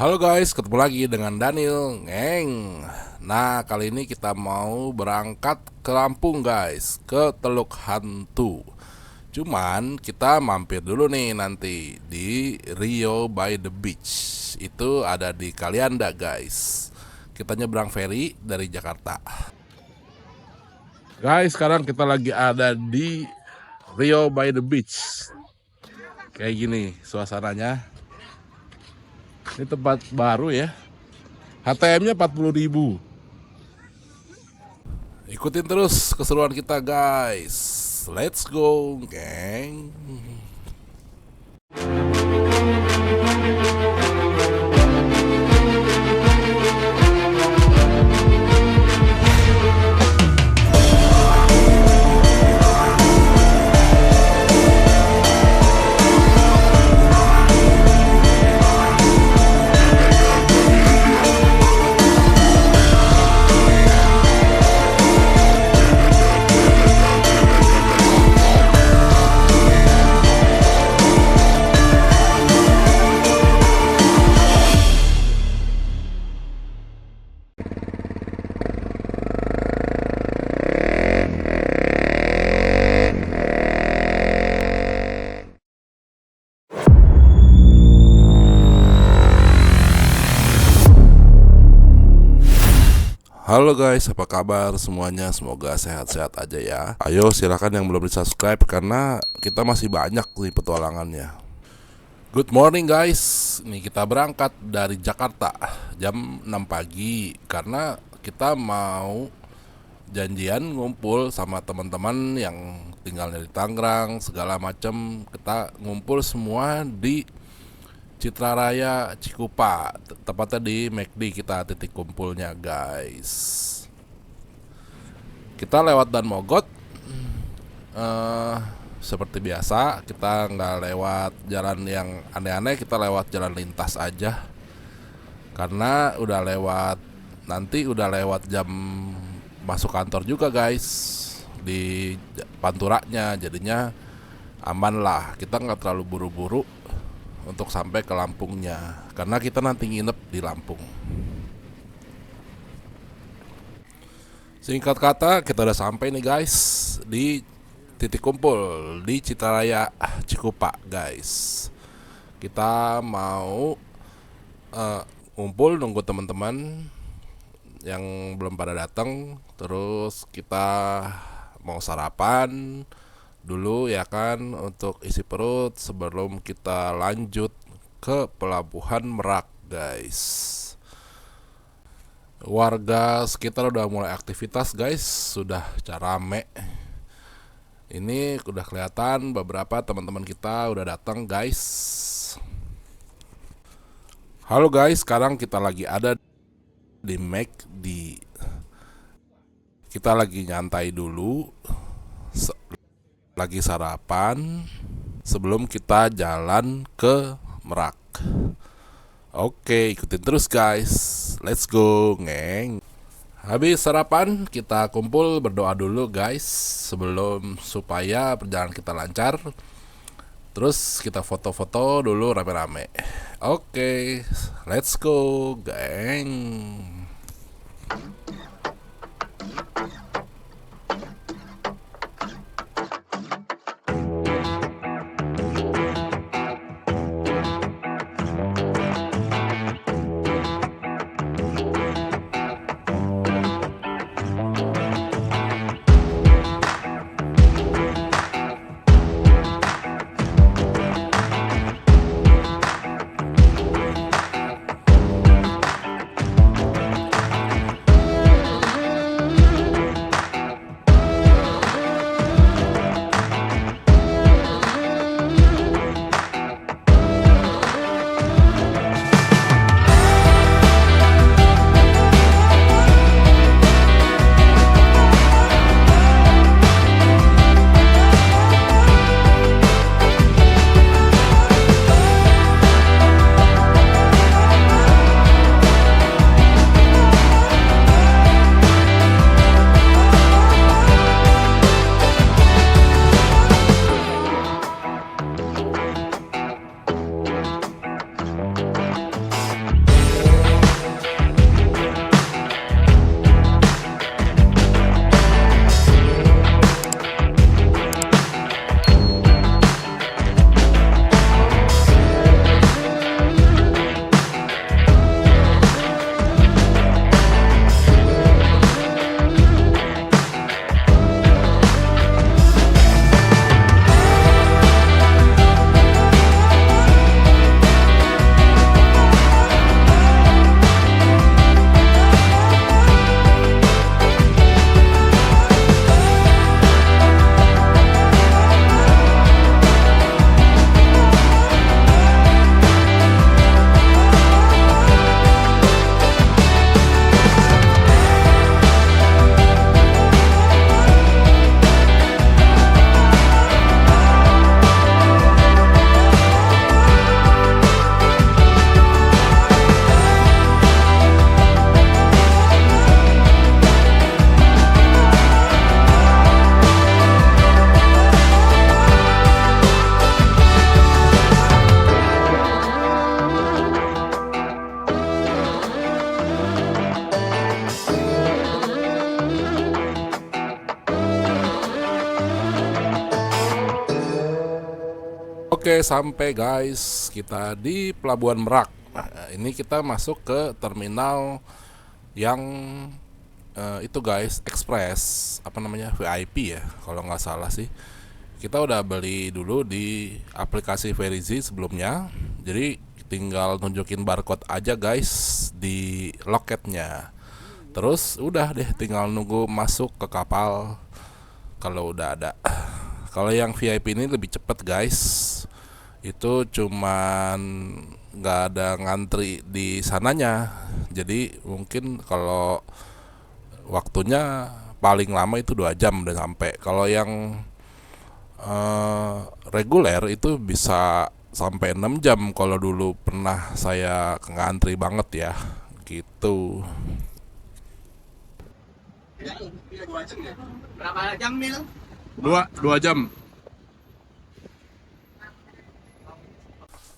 Halo guys, ketemu lagi dengan Daniel Ngeng. Nah, kali ini kita mau berangkat ke Lampung guys, ke Teluk Hantu. Cuman kita mampir dulu nih nanti di Rio by the Beach. Itu ada di Kalianda guys. Kita nyebrang ferry dari Jakarta. Guys, sekarang kita lagi ada di Rio by the Beach. Kayak gini suasananya. Ini tempat baru ya. HTM-nya 40.000. Ikutin terus keseruan kita guys. Let's go, geng. Halo guys, apa kabar semuanya? Semoga sehat-sehat aja ya. Ayo silakan yang belum di-subscribe karena kita masih banyak nih petualangannya. Good morning guys. Nih kita berangkat dari Jakarta jam 6 pagi karena kita mau janjian ngumpul sama teman-teman yang tinggalnya di Tangerang segala macam. Kita ngumpul semua di Citra Raya Cikupa, tepatnya di McD kita titik kumpulnya guys. Kita lewat Dan Mogot, seperti biasa kita nggak lewat jalan yang aneh-aneh, kita lewat jalan lintas aja. Karena nanti udah lewat jam masuk kantor juga guys di Panturanya, jadinya aman lah. Kita nggak terlalu buru-buru untuk sampai ke Lampungnya karena kita nanti nginep di Lampung. Singkat kata kita udah sampai nih guys di titik kumpul di Citaraya Cikupa guys. Kita mau ngumpul nunggu teman-teman yang belum pada datang, terus kita mau sarapan dulu ya kan untuk isi perut sebelum kita lanjut ke Pelabuhan Merak guys. Warga sekitar udah mulai aktivitas guys, sudah rame. Ini udah kelihatan beberapa teman-teman kita udah datang guys. Halo guys, sekarang kita lagi ada di McD. Kita lagi nyantai dulu, lagi sarapan sebelum kita jalan ke Merak. Oke, ikutin terus guys. Let's go, ngeng. Habis sarapan, kita kumpul berdoa dulu guys supaya perjalanan kita lancar. Terus kita foto-foto dulu rame-rame. Oke, let's go, geng. Oke, sampai guys, kita di Pelabuhan Merak. Nah, ini kita masuk ke terminal yang itu guys, express, apa namanya, VIP ya, kalau nggak salah sih. Kita udah beli dulu di aplikasi Verizi sebelumnya, jadi tinggal nunjukin barcode aja guys di loketnya. Terus udah deh, tinggal nunggu masuk ke kapal kalau udah ada. Kalau yang VIP ini lebih cepet guys, itu cuman nggak ada ngantri di sananya. Jadi mungkin kalau waktunya paling lama itu 2 jam udah sampai. Kalau yang reguler itu bisa sampai 6 jam kalau dulu pernah saya ngantri banget ya, gitu. Berapa jam Mil? 2 jam.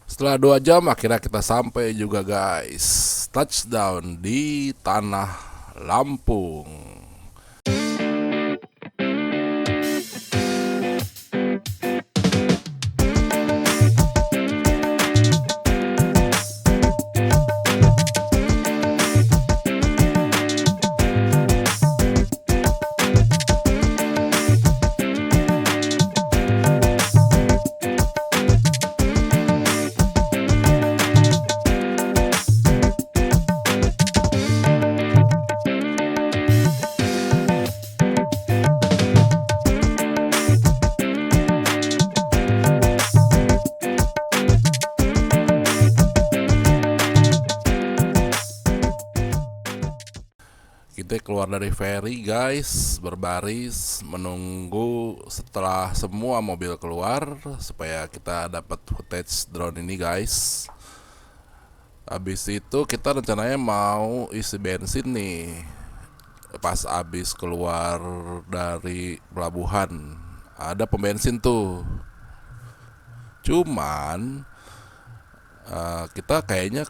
Setelah 2 jam akhirnya kita sampai juga guys. Touchdown di tanah Lampung. Kita keluar dari ferry guys, berbaris menunggu setelah semua mobil keluar supaya kita dapat footage drone ini guys. Habis itu kita rencananya mau isi bensin nih. Pas habis keluar dari pelabuhan ada pom bensin tuh. Cuman kita kayaknya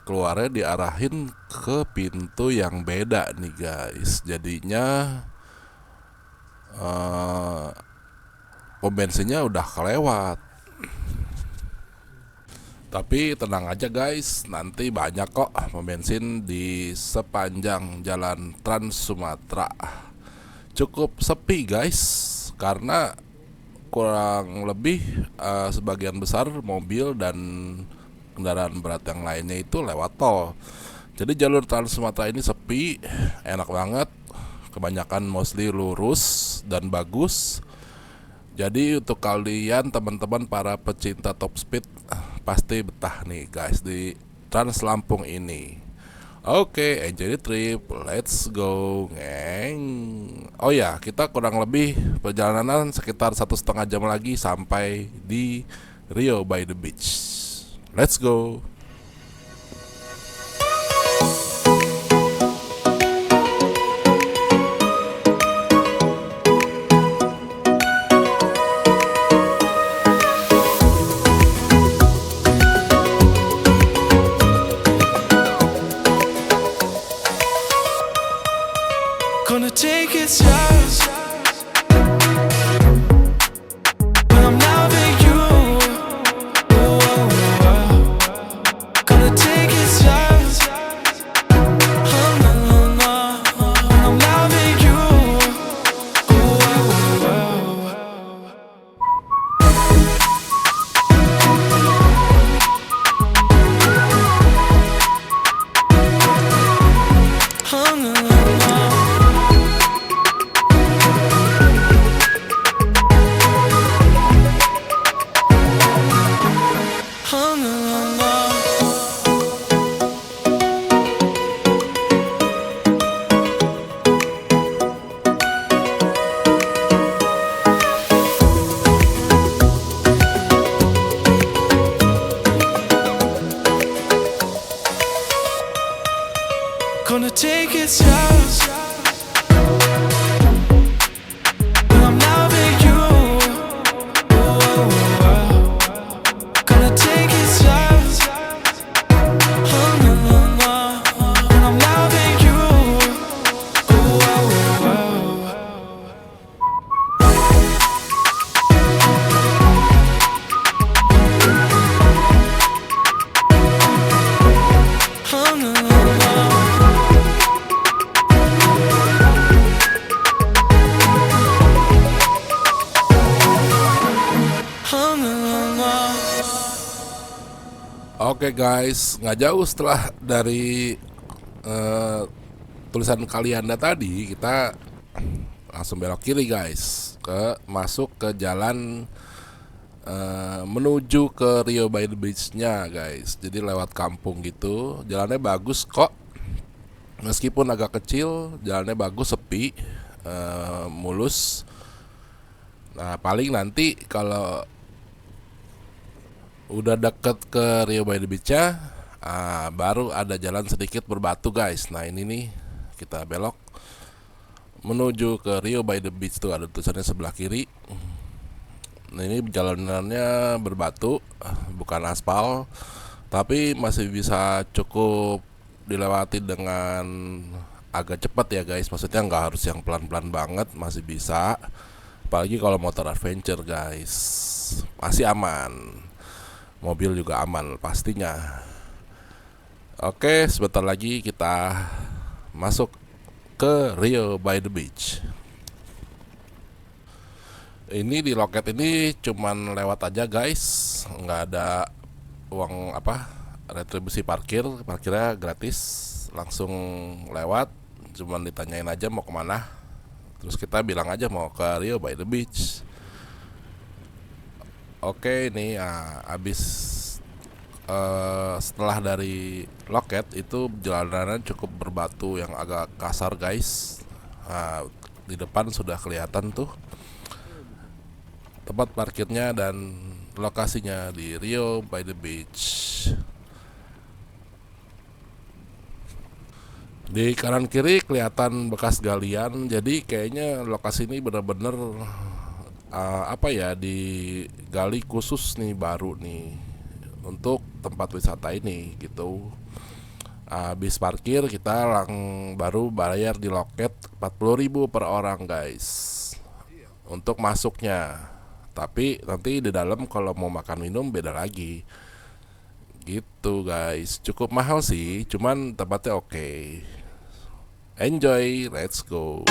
keluarnya diarahin ke pintu yang beda nih guys. Jadinya pom bensinnya udah kelewat. Tapi tenang aja guys, nanti banyak kok pom bensin di sepanjang jalan Trans Sumatera. Cukup sepi guys, karena kurang lebih sebagian besar mobil dan kendaraan berat yang lainnya itu lewat tol. Jadi jalur Trans Sumatera ini sepi, enak banget, kebanyakan mostly lurus dan bagus. Jadi untuk kalian teman-teman para pecinta top speed pasti betah nih guys di Trans Lampung ini. Oke, enjoy the trip, let's go, ngeng. Oh ya, kita kurang lebih perjalanan sekitar 1,5 jam lagi sampai di Rio by the Beach. Let's go. Gonna take it slow when I'm loving you. Gonna take it slow. No, no, no. When I'm loving you. No, no, no. Gonna take it slow when I'm loving you. Gonna take it slow. No, no, no. When I'm loving you. Oke guys, nggak jauh setelah dari eh, tulisan Kalianda tadi, kita langsung belok kiri guys, masuk ke jalan menuju ke Rio by the Beach-nya guys. Jadi lewat kampung gitu, jalannya bagus kok. Meskipun agak kecil, jalannya bagus, sepi, mulus. Nah paling nanti kalau udah deket ke Rio by the Beach-nya, baru ada jalan sedikit berbatu guys. Nah ini nih, kita belok menuju ke Rio by the Beach, tuh ada tulisannya sebelah kiri. Nah ini jalanannya berbatu, bukan aspal, tapi masih bisa cukup dilewati dengan agak cepat ya guys. Maksudnya nggak harus yang pelan-pelan banget, masih bisa. Apalagi kalau motor adventure guys, masih aman. Mobil juga aman pastinya. Oke, sebentar lagi kita masuk ke Rio by the Beach. Ini di loket ini cuman lewat aja guys, nggak ada uang retribusi parkirnya gratis, langsung lewat, cuman ditanyain aja mau kemana, terus kita bilang aja mau ke Rio by the Beach. Oke, ini abis setelah dari loket itu jalanan cukup berbatu yang agak kasar guys. Di depan sudah kelihatan tuh tempat parkirnya dan lokasinya di Rio by the Beach. Di kanan kiri kelihatan bekas galian, jadi kayaknya lokasi ini bener-bener digali khusus nih, baru nih untuk tempat wisata ini gitu. Habis parkir kita baru bayar di loket 40.000 per orang guys untuk masuknya. Tapi nanti di dalam kalau mau makan minum beda lagi. Gitu guys. Cukup mahal sih, cuman tempatnya oke. Enjoy, let's go.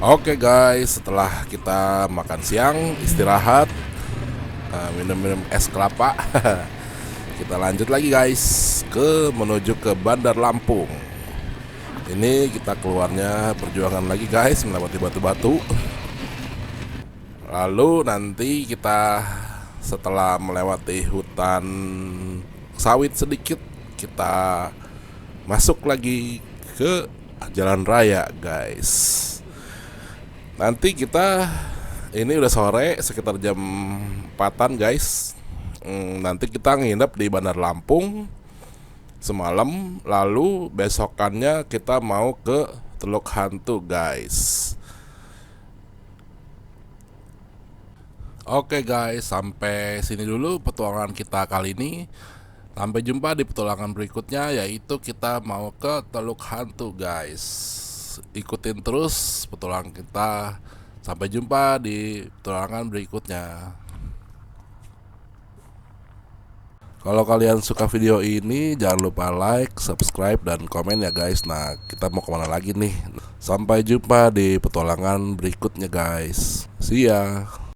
Oke guys, setelah kita makan siang, istirahat, minum-minum es kelapa, kita lanjut lagi guys menuju ke Bandar Lampung. Ini kita keluarnya perjuangan lagi guys, melewati batu-batu. Lalu nanti kita setelah melewati hutan sawit sedikit, kita masuk lagi ke jalan raya guys. Nanti kita, ini udah sore sekitar jam 4-an guys. Nanti kita nginep di Bandar Lampung semalam, lalu besokannya kita mau ke Teluk Hantu guys. Oke guys, sampai sini dulu petualangan kita kali ini. Sampai jumpa di petualangan berikutnya, yaitu kita mau ke Teluk Hantu guys. Ikutin terus petualangan kita Sampai jumpa di petualangan berikutnya. Kalau kalian suka video ini, jangan lupa like, subscribe, dan komen ya guys. Nah, kita mau kemana lagi nih? Sampai jumpa di petualangan berikutnya guys. See ya.